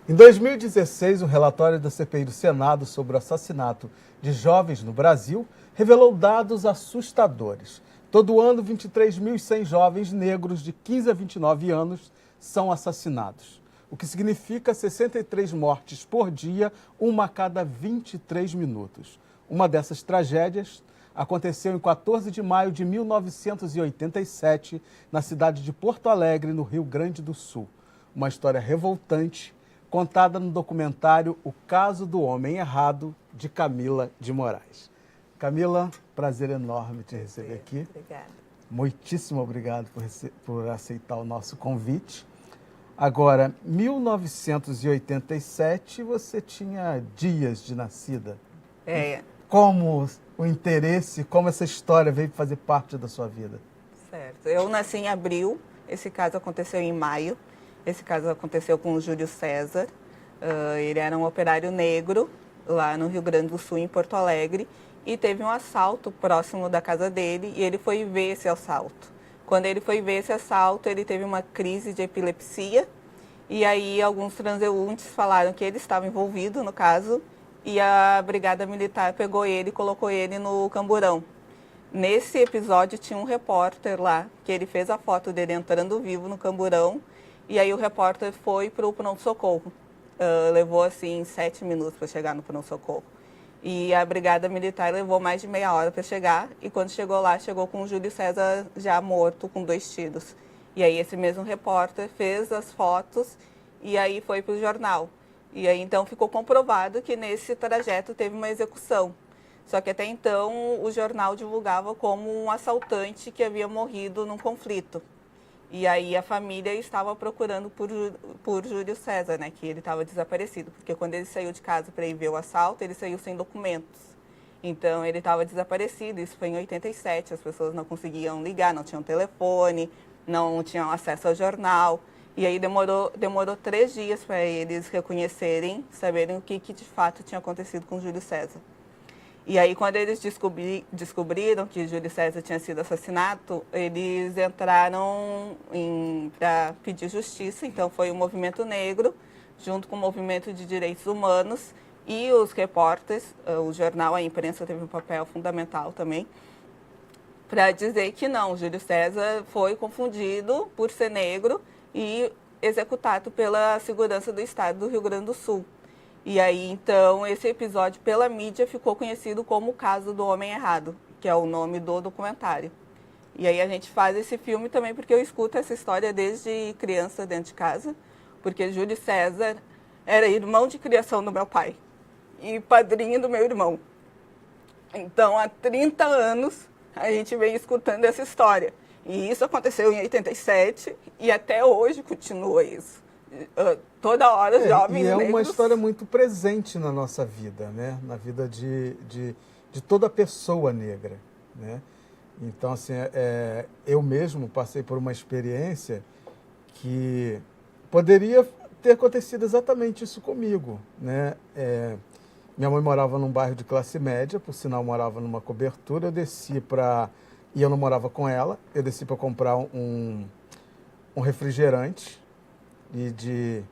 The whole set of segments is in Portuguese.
Em 2016, um relatório da CPI do Senado sobre o assassinato de jovens no Brasil revelou dados assustadores. Todo ano, 23.100 jovens negros de 15 a 29 anos são assassinados, o que significa 63 mortes por dia, uma a cada 23 minutos. Uma dessas tragédias aconteceu em 14 de maio de 1987, na cidade de Porto Alegre, no Rio Grande do Sul. Uma história revoltante, contada no documentário O Caso do Homem Errado, de Camila de Moraes. Camila, prazer enorme te receber aqui. Obrigada. Muitíssimo obrigado por aceitar o nosso convite. Agora, 1987, você tinha dias de nascida. Como o interesse, como essa história veio fazer parte da sua vida? Certo. Eu nasci em abril, esse caso aconteceu em maio. Esse caso aconteceu com o Júlio César. Ele era um operário negro lá no Rio Grande do Sul, em Porto Alegre, e teve um assalto próximo da casa dele e ele foi ver esse assalto. Quando ele foi ver esse assalto, ele teve uma crise de epilepsia e aí alguns transeuntes falaram que ele estava envolvido no caso e a Brigada Militar pegou ele e colocou ele no camburão. Nesse episódio tinha um repórter lá, que ele fez a foto dele entrando vivo no camburão. E aí o repórter foi para o pronto-socorro. Levou, assim, 7 minutos para chegar no pronto-socorro. E a Brigada Militar levou mais de meia hora para chegar. E quando chegou lá, chegou com o Júlio César já morto, com 2 tiros. E aí esse mesmo repórter fez as fotos e aí foi para o jornal. E aí então ficou comprovado que nesse trajeto teve uma execução. Só que até então o jornal divulgava como um assaltante que havia morrido num conflito. E aí a família estava procurando por Júlio César, né, que ele estava desaparecido, porque quando ele saiu de casa para ir ver o assalto, ele saiu sem documentos. Então ele estava desaparecido, isso foi em 87, as pessoas não conseguiam ligar, não tinham telefone, não tinham acesso ao jornal. E aí demorou 3 dias para eles reconhecerem, saberem o que de fato tinha acontecido com Júlio César. E aí, quando eles descobriram que Júlio César tinha sido assassinado, eles entraram para pedir justiça. Então, foi o movimento negro, junto com o movimento de direitos humanos e os repórteres, o jornal, a imprensa teve um papel fundamental também, para dizer que não, Júlio César foi confundido por ser negro e executado pela segurança do estado do Rio Grande do Sul. E aí, então, esse episódio, pela mídia, ficou conhecido como o Caso do Homem Errado, que é o nome do documentário. E aí a gente faz esse filme também porque eu escuto essa história desde criança dentro de casa, porque Júlio César era irmão de criação do meu pai e padrinho do meu irmão. Então, há 30 anos, a gente vem escutando essa história. E isso aconteceu em 87 e até hoje continua isso. Toda hora os jovens negros... E é uma negros... história muito presente na nossa vida, né? Na vida de toda pessoa negra, né? Então, assim, eu mesmo passei por uma experiência que poderia ter acontecido exatamente isso comigo, né? Minha mãe morava num bairro de classe média, por sinal morava numa cobertura, eu desci para... E eu não morava com ela, eu desci para comprar um refrigerante, e de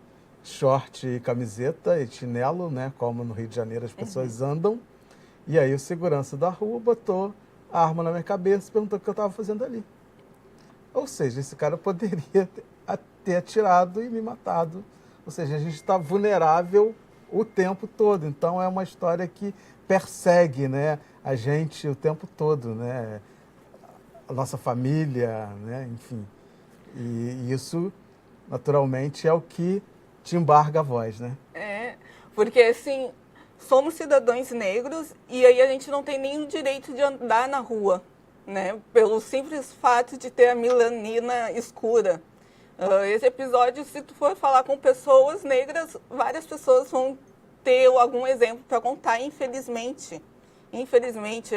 short e camiseta e chinelo, né? Como no Rio de Janeiro as pessoas andam. E aí o segurança da rua botou a arma na minha cabeça e perguntou o que eu estava fazendo ali. Ou seja, esse cara poderia ter atirado e me matado. Ou seja, a gente está vulnerável o tempo todo. Então é uma história que persegue, né, a gente o tempo todo, né? A nossa família, né? Enfim. E isso... naturalmente, é o que te embarga a voz, né? Porque, assim, somos cidadãos negros e aí a gente não tem nem o direito de andar na rua, né? Pelo simples fato de ter a melanina escura. Esse episódio, se tu for falar com pessoas negras, várias pessoas vão ter algum exemplo para contar, infelizmente. Infelizmente,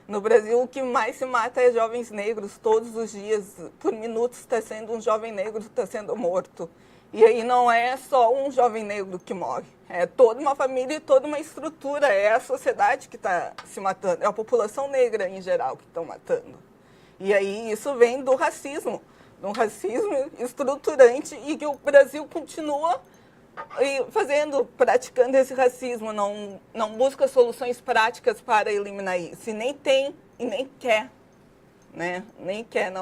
no Brasil, o que mais se mata é jovens negros. Todos os dias, por minutos, está sendo um jovem negro que está sendo morto. E aí não é só um jovem negro que morre. É toda uma família e toda uma estrutura. É a sociedade que está se matando. É a população negra, em geral, que estão matando. E aí isso vem do racismo. Um racismo estruturante e que o Brasil continua e praticando esse racismo, não busca soluções práticas para eliminar isso, e nem tem e nem quer, né? Nem quer,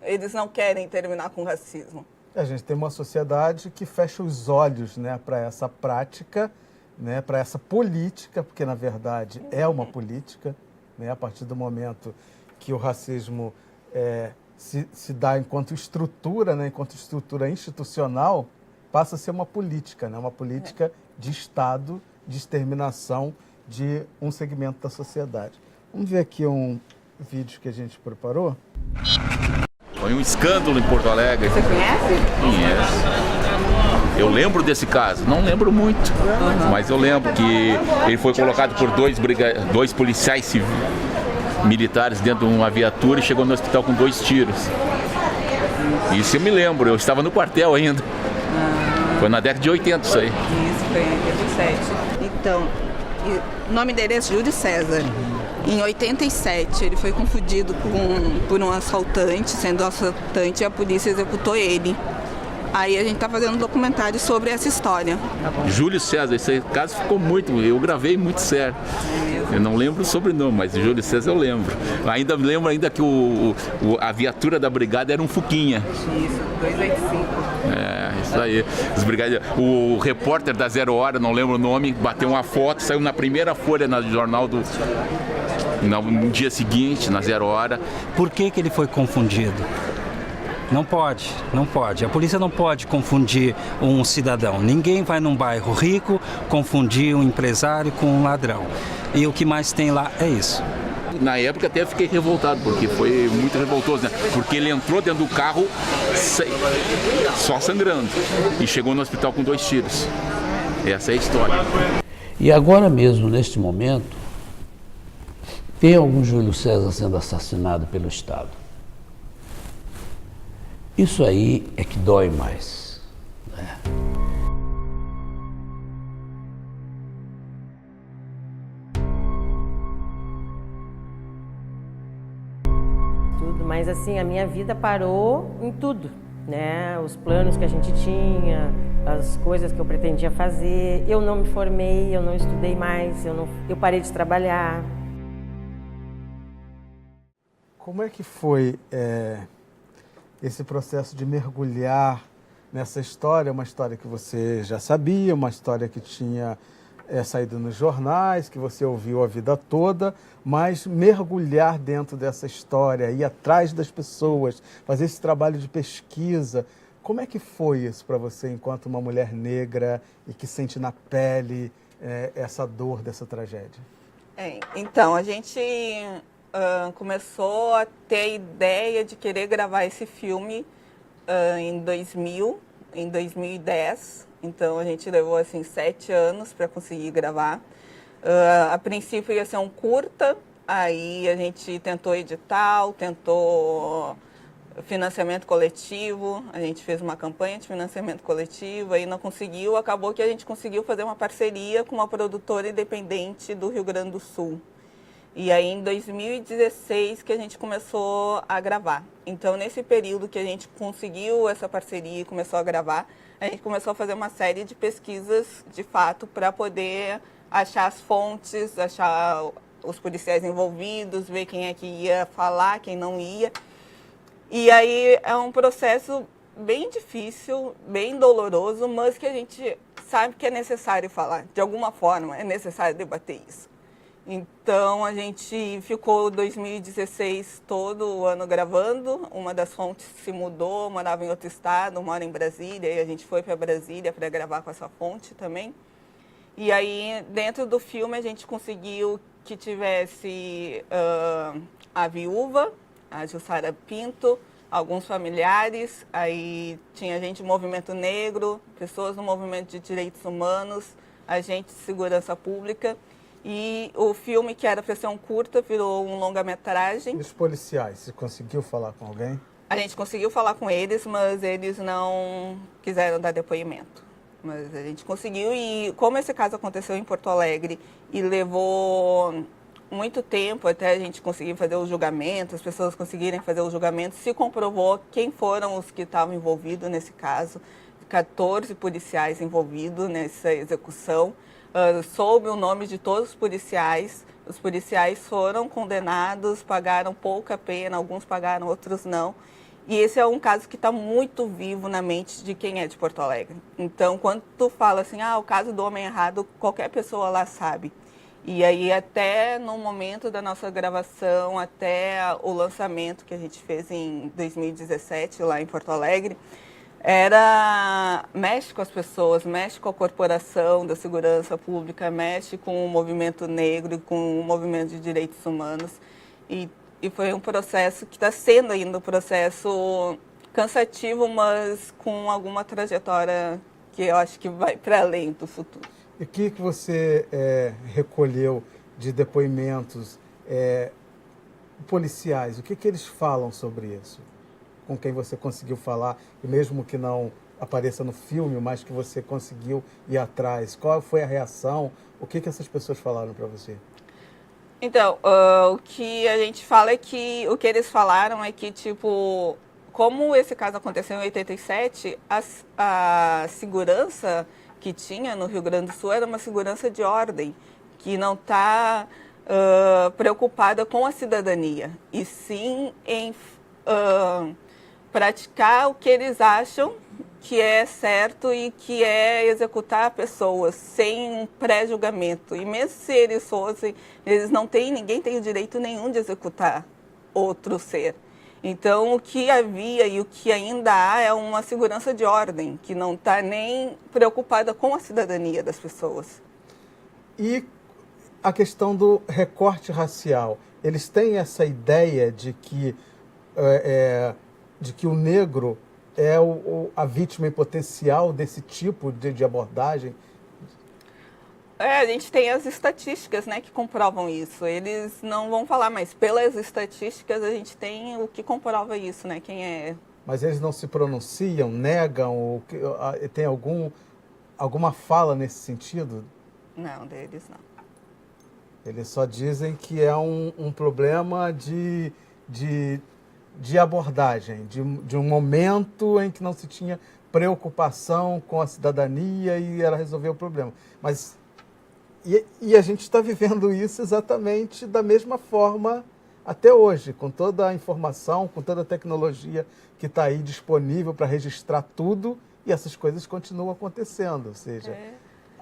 eles não querem terminar com o racismo. A gente tem uma sociedade que fecha os olhos, né, para essa prática, né, para essa política, porque na verdade é uma política, né, a partir do momento que o racismo se dá enquanto estrutura, né, enquanto estrutura institucional, passa a ser uma política, né, uma política de Estado, de exterminação de um segmento da sociedade. Vamos ver aqui um vídeo que a gente preparou. Foi um escândalo em Porto Alegre. Você conhece? Conheço. Eu lembro desse caso, não lembro muito, mas eu lembro que ele foi colocado por dois policiais militares dentro de uma viatura e chegou no hospital com 2 tiros. Isso eu me lembro, eu estava no quartel ainda. Foi na década de 80 isso aí. Isso, foi em 87. Então, o nome dele é Júlio César. Em 87, ele foi confundido por um assaltante, sendo assaltante, e a polícia executou ele. Aí a gente está fazendo um documentário sobre essa história. Júlio César, esse caso ficou muito, eu gravei muito sério. Eu não lembro o sobrenome, mas Júlio César eu lembro. Ainda me lembro ainda que a viatura da brigada era um Fuquinha. Isso, 285. Isso aí. Os brigadeiros, o repórter da Zero Hora, não lembro o nome, bateu uma foto, saiu na primeira folha no jornal no dia seguinte, na Zero Hora. Por que ele foi confundido? Não pode, não pode. A polícia não pode confundir um cidadão. Ninguém vai num bairro rico confundir um empresário com um ladrão. E o que mais tem lá é isso. Na época até fiquei revoltado, porque foi muito revoltoso, né? Porque ele entrou dentro do carro só sangrando e chegou no hospital com 2 tiros. Essa é a história. E agora mesmo, neste momento, tem algum Júlio César sendo assassinado pelo Estado. Isso aí é que dói mais, né? Mas assim, a minha vida parou em tudo, né? Os planos que a gente tinha, as coisas que eu pretendia fazer. Eu não me formei, eu não estudei mais, eu parei de trabalhar. Como é que foi esse processo de mergulhar nessa história? Uma história que você já sabia, uma história que tinha saído nos jornais, que você ouviu a vida toda, mas mergulhar dentro dessa história, ir atrás das pessoas, fazer esse trabalho de pesquisa. Como é que foi isso para você, enquanto uma mulher negra e que sente na pele essa dor dessa tragédia? Então, a gente começou a ter a ideia de querer gravar esse filme em 2010. Então, a gente levou, assim, 7 anos para conseguir gravar. A princípio ia ser um curta, aí a gente tentou edital, tentou financiamento coletivo, a gente fez uma campanha de financiamento coletivo, aí não conseguiu, acabou que a gente conseguiu fazer uma parceria com uma produtora independente do Rio Grande do Sul. E aí, em 2016, que a gente começou a gravar. Então, nesse período que a gente conseguiu essa parceria e começou a gravar, a gente começou a fazer uma série de pesquisas, de fato, para poder achar as fontes, achar os policiais envolvidos, ver quem é que ia falar, quem não ia. E aí é um processo bem difícil, bem doloroso, mas que a gente sabe que é necessário falar. De alguma forma, é necessário debater isso. Então, a gente ficou 2016 todo o ano gravando. Uma das fontes se mudou, morava em outro estado, mora em Brasília, e a gente foi para Brasília para gravar com essa fonte também. E aí, dentro do filme, a gente conseguiu que tivesse a viúva, a Jussara Pinto, alguns familiares, aí tinha gente do movimento negro, pessoas do movimento de direitos humanos, agentes de segurança pública. E o filme, que era para ser um curta, virou um longa-metragem. E os policiais, você conseguiu falar com alguém? A gente conseguiu falar com eles, mas eles não quiseram dar depoimento. Mas a gente conseguiu, e como esse caso aconteceu em Porto Alegre e levou muito tempo até a gente conseguir fazer o julgamento, as pessoas conseguirem fazer o julgamento, se comprovou quem foram os que estavam envolvidos nesse caso, 14 policiais envolvidos nessa execução. Soube o nome de todos os policiais. Os policiais foram condenados, pagaram pouca pena, alguns pagaram, outros não. E esse é um caso que está muito vivo na mente de quem é de Porto Alegre. Então, quando tu fala assim, o caso do homem errado, qualquer pessoa lá sabe. E aí, até no momento da nossa gravação, até o lançamento que a gente fez em 2017, lá em Porto Alegre, mexe com as pessoas, mexe com a corporação da segurança pública, mexe com o movimento negro, com o movimento de direitos humanos. E foi um processo que está sendo ainda um processo cansativo, mas com alguma trajetória que eu acho que vai para além do futuro. E o que você recolheu de depoimentos policiais? O que eles falam sobre isso? Com quem você conseguiu falar, e mesmo que não apareça no filme, mas que você conseguiu ir atrás. Qual foi a reação? O que essas pessoas falaram para você? Então, o que a gente fala é que, o que eles falaram é que, tipo, como esse caso aconteceu em 87, a segurança que tinha no Rio Grande do Sul era uma segurança de ordem, que não está preocupada com a cidadania, e sim em praticar o que eles acham que é certo e que é executar pessoas sem um pré-julgamento. E mesmo se eles fossem, ninguém tem o direito nenhum de executar outro ser. Então, o que havia e o que ainda há é uma segurança de ordem, que não está nem preocupada com a cidadania das pessoas. E a questão do recorte racial, eles têm essa ideia de que o negro é a vítima em potencial desse tipo de abordagem? A gente tem as estatísticas, né, que comprovam isso. Eles não vão falar, mas pelas estatísticas a gente tem o que comprova isso, né, quem é. Mas eles não se pronunciam, negam, tem alguma fala nesse sentido? Não, deles não. Eles só dizem que é um problema de abordagem, de um momento em que não se tinha preocupação com a cidadania e ela resolveu o problema. Mas a gente está vivendo isso exatamente da mesma forma até hoje, com toda a informação, com toda a tecnologia que está aí disponível para registrar tudo, e essas coisas continuam acontecendo, ou seja,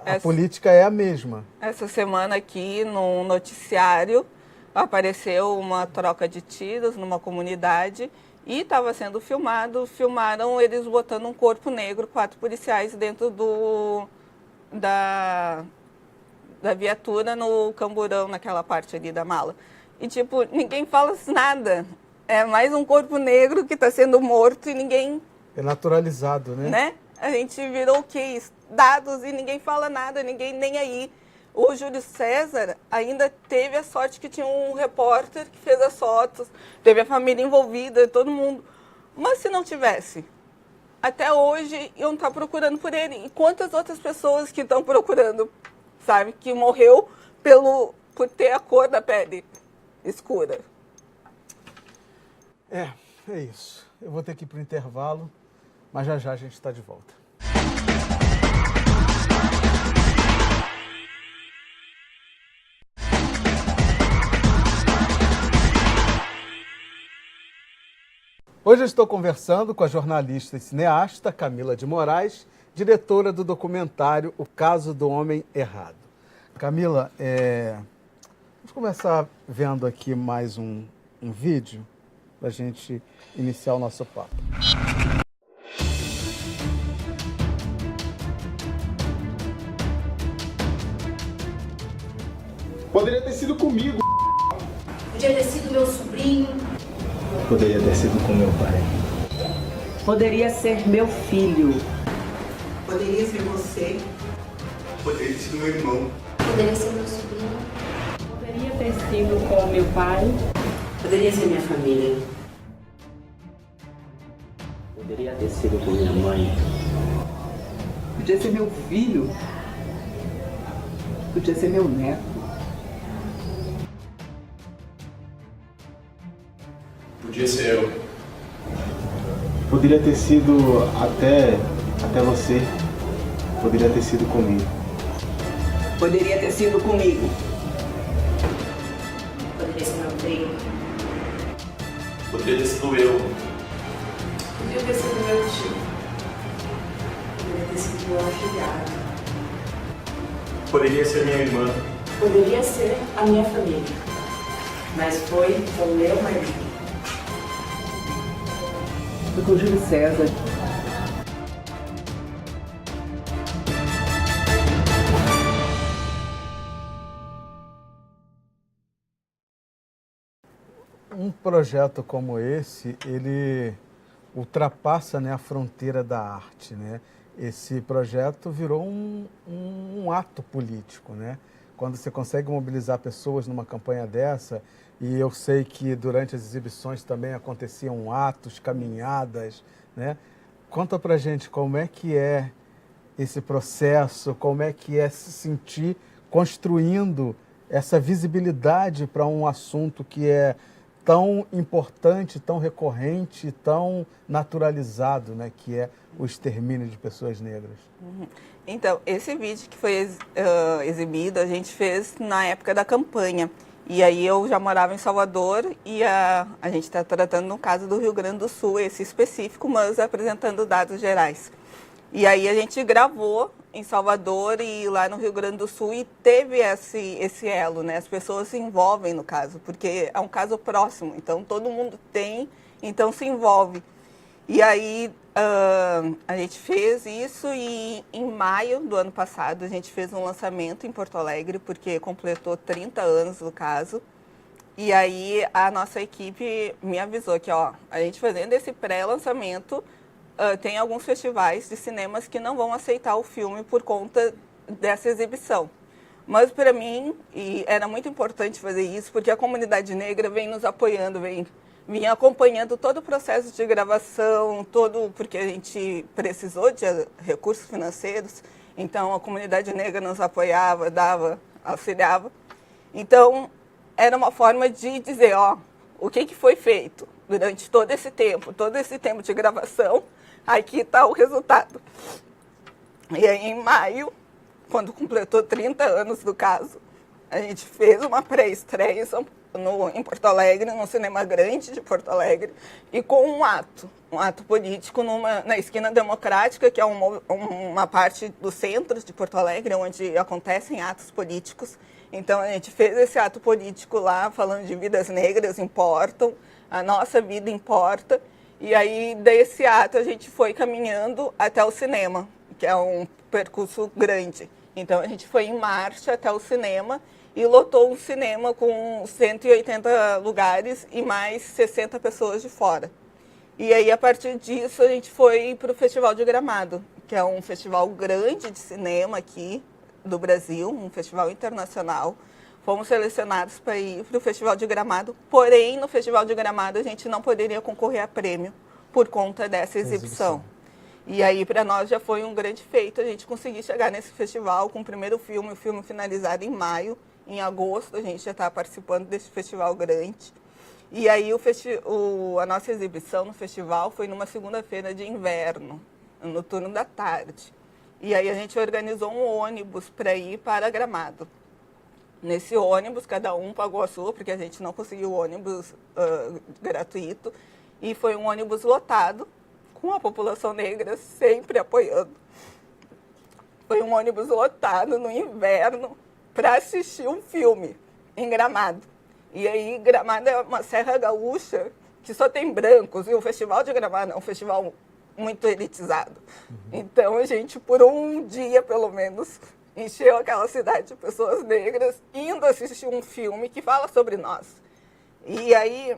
a política é a mesma. Essa semana aqui, num noticiário, apareceu uma troca de tiros numa comunidade e estava sendo filmaram eles botando um corpo negro, 4 policiais dentro da viatura no camburão, naquela parte ali da mala. E, tipo, ninguém fala nada. É mais um corpo negro que está sendo morto e ninguém... É naturalizado, né? A gente virou o quê? Dados e ninguém fala nada, ninguém nem aí. O Júlio César ainda teve a sorte que tinha um repórter que fez as fotos, teve a família envolvida, todo mundo. Mas se não tivesse, até hoje iam estar procurando por ele. E quantas outras pessoas que estão procurando, sabe, que morreu por ter a cor da pele escura. É isso. Eu vou ter que ir para o intervalo, mas já a gente está de volta. Hoje eu estou conversando com a jornalista e cineasta Camila de Moraes, diretora do documentário O Caso do Homem Errado. Camila, vamos começar vendo aqui mais um vídeo para a gente iniciar o nosso papo. Poderia ter sido comigo. Podia ter sido meu sobrinho. Poderia ter sido com meu pai. Poderia ser meu filho. Poderia ser você. Poderia ter sido meu irmão. Poderia ser meu sobrinho. Poderia ter sido com meu pai. Poderia ser minha família. Poderia ter sido com minha mãe. Podia ser meu filho. Podia ser meu neto. Podia ser eu. Poderia ter sido até Até você poderia ter sido comigo. Poderia ter sido comigo. Poderia ser meu primo. Poderia ter sido eu. Poderia ter sido meu tio. Poderia ter sido meu afilhado. Poderia ser minha irmã. Poderia ser a minha família. Mas foi com o meu marido. Foi com o Júlio César. Um projeto como esse, ele ultrapassa, né, a fronteira da arte, né? Esse projeto virou um ato político, né? Quando você consegue mobilizar pessoas numa campanha dessa, e eu sei que durante as exibições também aconteciam atos, caminhadas, né? Conta pra gente como é que é esse processo, como é que é se sentir construindo essa visibilidade para um assunto que é tão importante, tão recorrente, tão naturalizado, né, que é o extermínio de pessoas negras. Então, esse vídeo que foi exibido, a gente fez na época da campanha. E aí eu já morava em Salvador e a gente está tratando no caso do Rio Grande do Sul, esse específico, mas apresentando dados gerais. E aí a gente gravou em Salvador e lá no Rio Grande do Sul e teve esse elo, né? As pessoas se envolvem no caso, porque é um caso próximo, então todo mundo tem, então se envolve. E aí a gente fez isso e em maio do ano passado a gente fez um lançamento em Porto Alegre, porque completou 30 anos do caso. E aí a nossa equipe me avisou que, ó, a gente fazendo esse pré-lançamento, tem alguns festivais de cinemas que não vão aceitar o filme por conta dessa exibição. Mas para mim, era muito importante fazer isso, porque a comunidade negra vem nos apoiando, vem acompanhando todo o processo de gravação, porque a gente precisou de recursos financeiros, então a comunidade negra nos apoiava, auxiliava. Então, era uma forma de dizer, ó, o que foi feito durante todo esse tempo de gravação, aqui está o resultado. E aí, em maio, quando completou 30 anos do caso, a gente fez uma pré-estreia em Porto Alegre, no Cinema Grande de Porto Alegre, e com um ato político na Esquina Democrática, que é uma parte do centro de Porto Alegre, onde acontecem atos políticos. Então, a gente fez esse ato político lá, falando de vidas negras importam, a nossa vida importa. E aí, desse ato, a gente foi caminhando até o cinema, que é um percurso grande. Então, a gente foi em marcha até o cinema e lotou um cinema com 180 lugares e mais 60 pessoas de fora. E aí, a partir disso, a gente foi para o Festival de Gramado, que é um festival grande de cinema aqui do Brasil, um festival internacional. Fomos selecionados para ir para o Festival de Gramado, porém, no Festival de Gramado, a gente não poderia concorrer a prêmio por conta dessa exibição. E aí, para nós, já foi um grande feito a gente conseguir chegar nesse festival com o primeiro filme, o filme finalizado em maio. Em agosto, a gente já está participando desse festival grande. E aí, a nossa exibição no festival foi numa segunda-feira de inverno, no turno da tarde. E aí, a gente organizou um ônibus para ir para Gramado. Nesse ônibus, cada um pagou a sua, porque a gente não conseguiu ônibus gratuito. E foi um ônibus lotado, com a população negra sempre apoiando. Foi um ônibus lotado no inverno para assistir um filme em Gramado. E aí, Gramado é uma serra gaúcha que só tem brancos, e o Festival de Gramado é um festival muito elitizado. Então, a gente, por um dia, pelo menos, encheu aquela cidade de pessoas negras indo assistir um filme que fala sobre nós. E aí,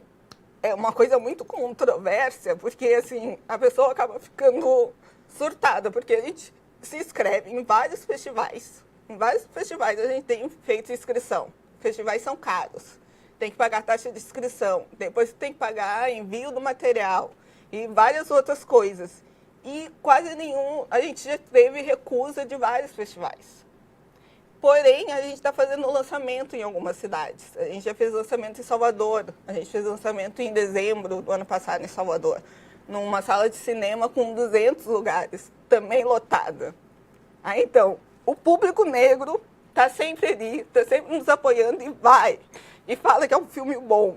é uma coisa muito controversa, porque, assim, a pessoa acaba ficando surtada, porque a gente se inscreve em vários festivais. Em vários festivais a gente tem feito inscrição. Festivais são caros. Tem que pagar taxa de inscrição. Depois tem que pagar envio do material e várias outras coisas. E quase nenhum... A gente já teve recusa de vários festivais. Porém, a gente está fazendo lançamento em algumas cidades. A gente já fez lançamento em Salvador. A gente fez lançamento em dezembro do ano passado em Salvador. numa sala de cinema com 200 lugares, também lotada. Aí, então, o público negro está sempre ali, está sempre nos apoiando e vai, e fala que é um filme bom.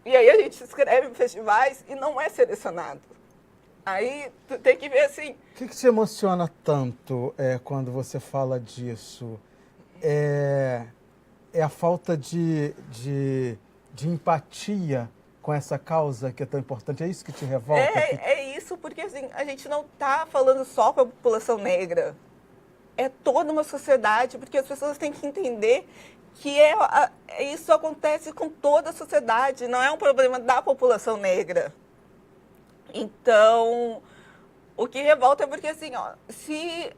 E aí a gente se inscreve em festivais e não é selecionado. Aí tu tem que ver assim... O que te emociona tanto quando você fala disso? É a falta de empatia com essa causa que é tão importante? É isso que te revolta? É isso, porque assim, a gente não está falando só para a população negra. É toda uma sociedade, porque as pessoas têm que entender que isso acontece com toda a sociedade, não é um problema da população negra. Então, o que revolta é porque, assim, se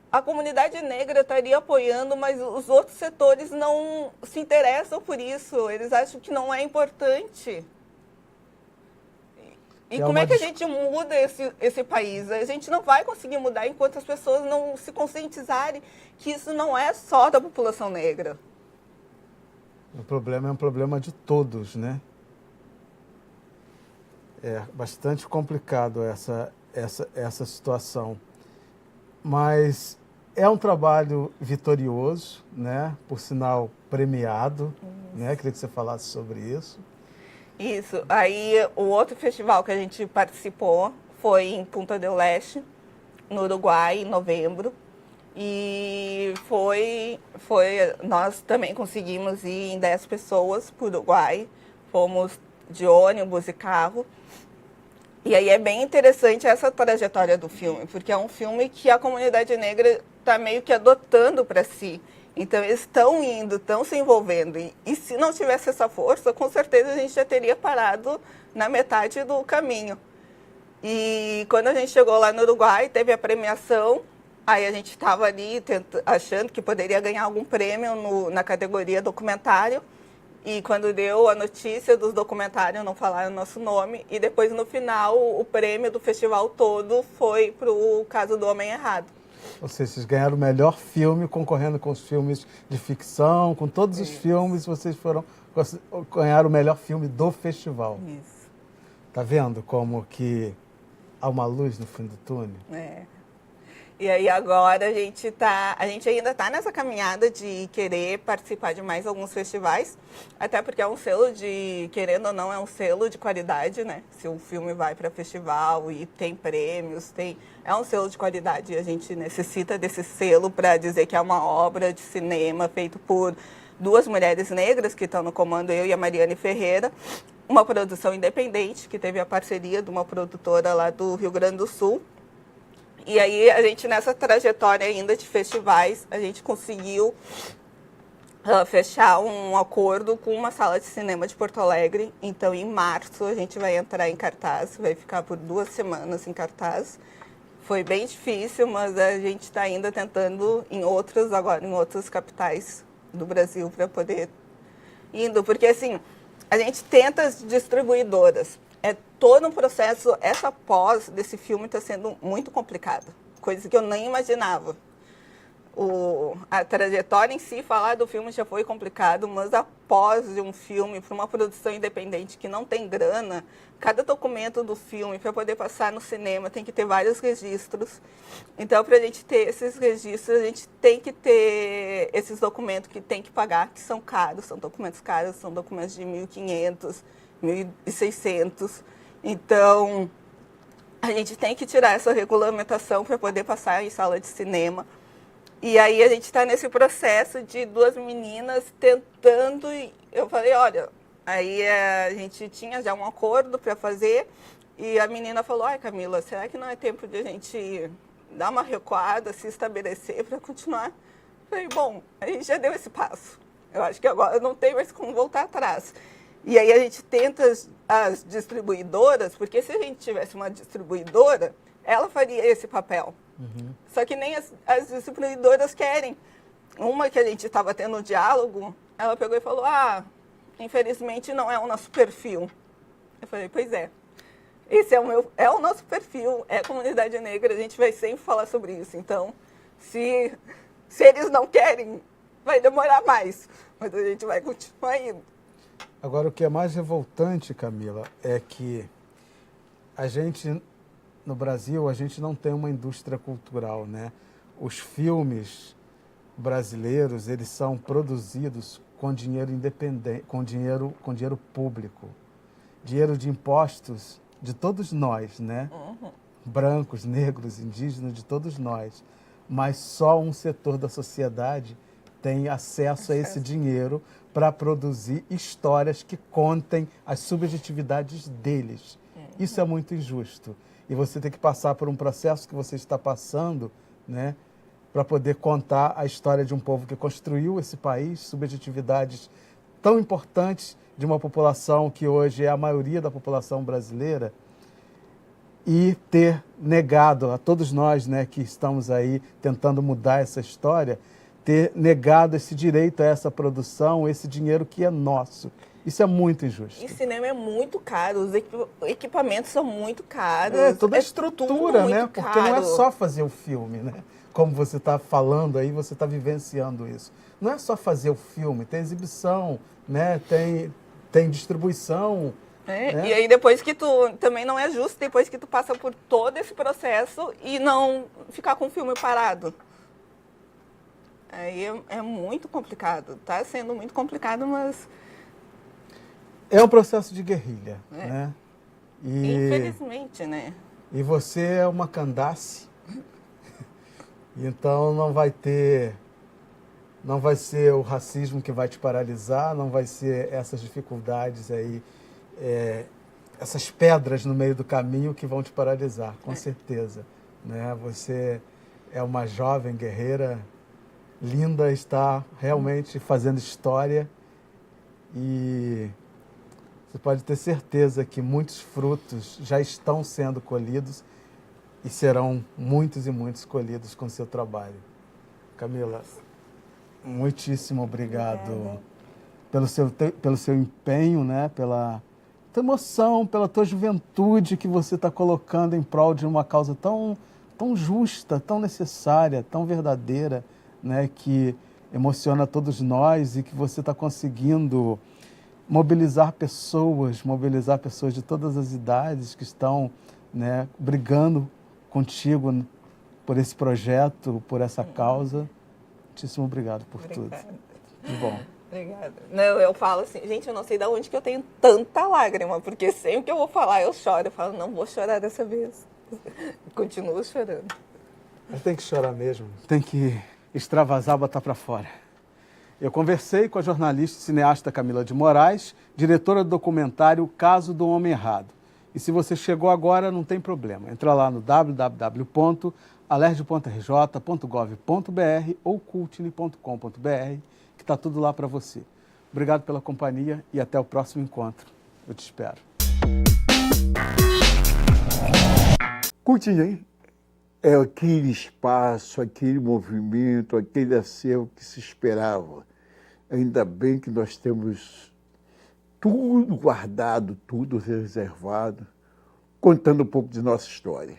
a comunidade negra estaria apoiando, mas os outros setores não se interessam por isso, eles acham que não é importante. E como é que a gente muda esse país? A gente não vai conseguir mudar enquanto as pessoas não se conscientizarem que isso não é só da população negra. O problema é um problema de todos, né? É bastante complicado essa situação. Mas é um trabalho vitorioso, né? Por sinal premiado, né? Queria que você falasse sobre isso. Isso. Aí o outro festival que a gente participou foi em Punta del Este, no Uruguai, em novembro. E nós também conseguimos ir em 10 pessoas para o Uruguai. Fomos de ônibus e carro. E aí é bem interessante essa trajetória do filme, porque é um filme que a comunidade negra está meio que adotando para si. Então, eles estão indo, estão se envolvendo. E se não tivesse essa força, com certeza a gente já teria parado na metade do caminho. E quando a gente chegou lá no Uruguai, teve a premiação. Aí a gente estava ali achando que poderia ganhar algum prêmio na categoria documentário. E quando deu a notícia dos documentários, não falaram o nosso nome. E depois, no final, o prêmio do festival todo foi para o Caso do Homem Errado. Ou seja, vocês ganharam o melhor filme, concorrendo com os filmes de ficção, com todos os filmes, vocês ganharam o melhor filme do festival. Isso. Tá vendo como que há uma luz no fim do túnel? É. E aí agora a gente ainda está nessa caminhada de querer participar de mais alguns festivais, até porque é um selo querendo ou não, é um selo de qualidade, né? Se o filme vai para festival e tem prêmios, é um selo de qualidade. E a gente necessita desse selo para dizer que é uma obra de cinema feita por 2 mulheres negras que estão no comando, eu e a Mariane Ferreira, uma produção independente que teve a parceria de uma produtora lá do Rio Grande do Sul. E aí, a gente, nessa trajetória ainda de festivais, a gente conseguiu fechar um acordo com uma sala de cinema de Porto Alegre. Então, em março, a gente vai entrar em cartaz, vai ficar por 2 semanas em cartaz. Foi bem difícil, mas a gente está ainda tentando em outras capitais do Brasil para poder indo. Porque, assim, a gente tenta as distribuidoras. É todo um processo, essa pós desse filme está sendo muito complicada, coisa que eu nem imaginava. A trajetória em si, falar do filme já foi complicado, mas a pós de um filme, para uma produção independente que não tem grana, cada documento do filme, para poder passar no cinema, tem que ter vários registros. Então, para a gente ter esses registros, a gente tem que ter esses documentos que tem que pagar, que são caros, são documentos caros, são documentos de 1.500, 1.600. Então, a gente tem que tirar essa regulamentação para poder passar em sala de cinema. E aí a gente está nesse processo de 2 meninas tentando. Eu falei, olha, aí a gente tinha já um acordo para fazer. E a menina falou, ai Camila, será que não é tempo de a gente dar uma recuada, se estabelecer para continuar? Eu falei, bom, a gente já deu esse passo. Eu acho que agora não tem mais como voltar atrás. E aí a gente tenta as distribuidoras, porque se a gente tivesse uma distribuidora, ela faria esse papel. Uhum. Só que nem as distribuidoras querem. Uma que a gente estava tendo um diálogo, ela pegou e falou, infelizmente não é o nosso perfil. Eu falei, pois é. Esse é o nosso perfil, é a comunidade negra, a gente vai sempre falar sobre isso. Então, se eles não querem, vai demorar mais, mas a gente vai continuar indo. Agora, o que é mais revoltante, Camila, é que, ao mesmo tempo que a gente está tentando, né, essa luta, essa a gente, no Brasil, a gente não tem uma indústria cultural, né? Os filmes brasileiros, eles são produzidos com dinheiro independente, com dinheiro público, dinheiro de impostos de todos nós, né? Brancos, negros, indígenas, de todos nós. Mas só um setor da sociedade tem acesso a esse dinheiro para produzir histórias que contem as subjetividades deles. Isso é muito injusto. E você tem que passar por um processo que você está passando, né, para poder contar a história de um povo que construiu esse país, subjetividades tão importantes de uma população que hoje é a maioria da população brasileira, e ter negado a todos nós, né, que estamos aí tentando mudar essa história, ter negado esse direito a essa produção, esse dinheiro que é nosso. Isso é muito injusto. E cinema é muito caro, os equipamentos são muito caros. Toda a estrutura, né? Porque não é só fazer o filme, né? Como você está falando aí, você está vivenciando isso. Não é só fazer o filme, tem exibição, né? Tem distribuição. Né? E aí depois que tu, também não é justo, depois que tu passa por todo esse processo e não ficar com o filme parado. Aí é muito complicado, está sendo muito complicado, mas... É um processo de guerrilha, né? Infelizmente, né? E você é uma Candace, então não vai ser o racismo que vai te paralisar, não vai ser essas dificuldades aí, essas pedras no meio do caminho que vão te paralisar, com certeza, né? Você é uma jovem guerreira, linda, está realmente fazendo história e você pode ter certeza que muitos frutos já estão sendo colhidos e serão muitos e muitos colhidos com o seu trabalho. Camila, muitíssimo obrigado pelo seu empenho, né? Pela tua emoção, pela tua juventude que você está colocando em prol de uma causa tão justa, tão necessária, tão verdadeira, né? Que emociona todos nós e que você está conseguindo mobilizar pessoas de todas as idades que estão, né, brigando contigo por esse projeto, por essa causa. Muitíssimo obrigado por tudo. Que bom. Obrigada. Não, eu falo assim, gente, eu não sei de onde que eu tenho tanta lágrima, porque sempre que eu vou falar eu choro. Eu falo, não vou chorar dessa vez. Continuo chorando. Mas tem que chorar mesmo. Tem que extravasar, botar para fora. Eu conversei com a jornalista e cineasta Camila de Moraes, diretora do documentário Caso do Homem Errado. E se você chegou agora, não tem problema. Entra lá no www.alerj.rj.gov.br ou cultine.com.br, que está tudo lá para você. Obrigado pela companhia e até o próximo encontro. Eu te espero. Cultine é aquele espaço, aquele movimento, aquele acervo que se esperava. Ainda bem que nós temos tudo guardado, tudo reservado, contando um pouco de nossa história.